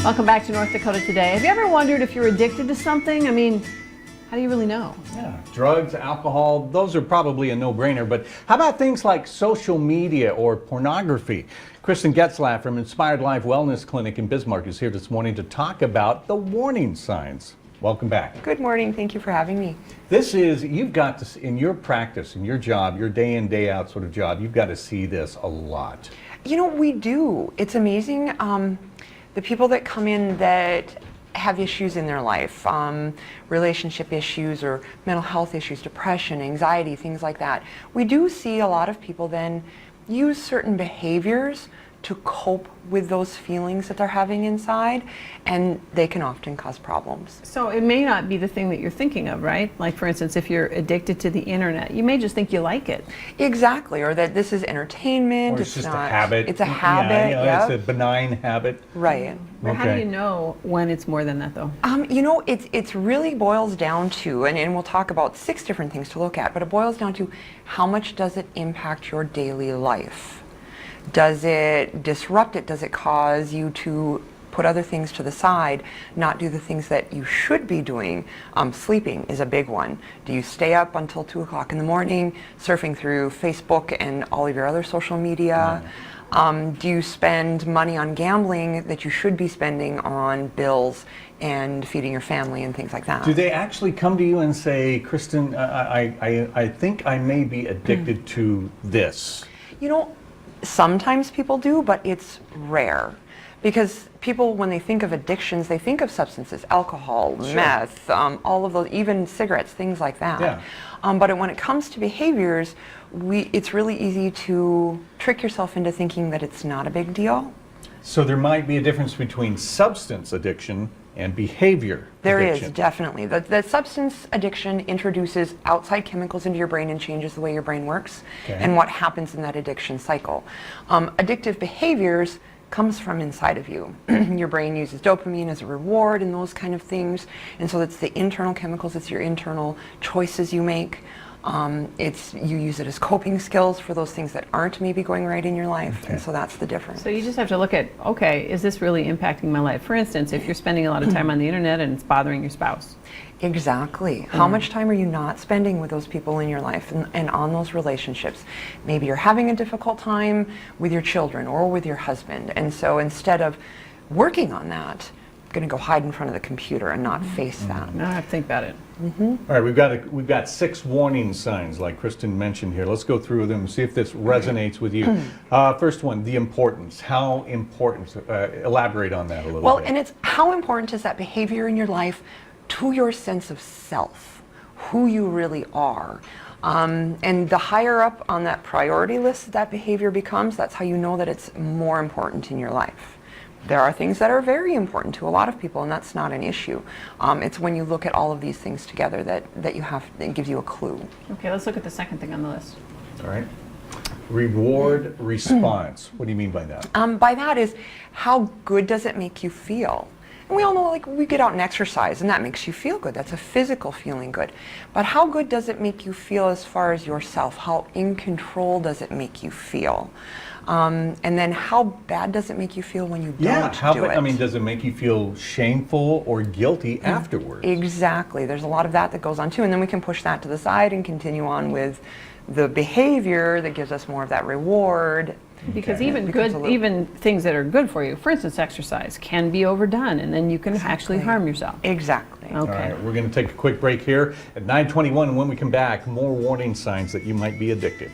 Welcome back to North Dakota Today. Have you ever wondered if you're addicted to something? I mean, how do you really know? Yeah, drugs, alcohol, those are probably a no-brainer, but how about things like social media or pornography? Kristen Getzlaff from Inspired Life Wellness Clinic in Bismarck is here this morning to talk about the warning signs. Welcome back. Good morning. Thank you for having me. This is, you've got this in your practice, in your job, your day in, day out sort of job, you've got to see this a lot. You know, we do. It's amazing. The people that come in that have issues in their life, relationship issues or mental health issues, depression, anxiety, things like that. We do see a lot of people then use certain behaviors to cope with those feelings that they're having inside, and they can often cause problems. So it may not be the thing that you're thinking of, right? Like, for instance, if you're addicted to the internet, you may just think you like it. Exactly, or that this is entertainment. Or it's just not, a habit. It's a habit. Yeah, it's a benign habit. Right. But how do you know when it's more than that, though? You know, it's really boils down to, and we'll talk about 6 different things to look at, but it boils down to how much does it impact your daily life? Does it disrupt it? Does it cause you to put other things to the side, not do the things that you should be doing? Sleeping is a big one. Do you stay up until 2 o'clock in the morning, surfing through Facebook and all of your other social media? Do you spend money on gambling that you should be spending on bills and feeding your family and things like that? Do they actually come to you and say, Kristen, I think I may be addicted to this? You know, sometimes people do, but it's rare. Because people, when they think of addictions, they think of substances, alcohol, Sure. meth, all of those, even cigarettes, things like that. Yeah. But when it comes to behaviors, it's really easy to trick yourself into thinking that it's not a big deal. So there might be a difference between substance addiction and behavior There addiction. is, definitely. The substance addiction introduces outside chemicals into your brain and changes the way your brain works and what happens in that addiction cycle. Addictive behaviors comes from inside of you. Your brain uses dopamine as a reward and those kind of things. And so it's the internal chemicals, it's your internal choices you make. You use it as coping skills for those things that aren't maybe going right in your life. And so that's the difference. So you just have to look at, okay, is this really impacting my life? For instance, if you're spending a lot of time on the internet and it's bothering your spouse. Exactly. How much time are you not spending with those people in your life and on those relationships? Maybe you're having a difficult time with your children or with your husband. And so instead of working on that, I'm going to go hide in front of the computer and not face that. Now I have to think about it. All right, we've got 6 warning signs like Kristen mentioned here. Let's go through them and see if this resonates with you. First one, the importance. How important? Elaborate on that a little bit. Well, and it's how important is that behavior in your life to your sense of self, who you really are. And the higher up on that priority list that behavior becomes, that's how you know that it's more important in your life. There are things that are very important to a lot of people, and that's not an issue. It's when you look at all of these things together that it gives you a clue. Okay, let's look at the second thing on the list. All right. Reward response. What do you mean by that? By that is, how good does it make you feel? And we all know, like, we get out and exercise, and that makes you feel good. That's a physical feeling good. But how good does it make you feel as far as yourself? How in control does it make you feel? And then how bad does it make you feel when you don't do it? I mean, does it make you feel shameful or guilty afterwards? Exactly. There's a lot of that goes on too. And then we can push that to the side and continue on with the behavior that gives us more of that reward. Because even things that are good for you, for instance, exercise, can be overdone, and then you can actually harm yourself. Exactly. Okay. All right, we're going to take a quick break here at 9:21, and when we come back, more warning signs that you might be addicted.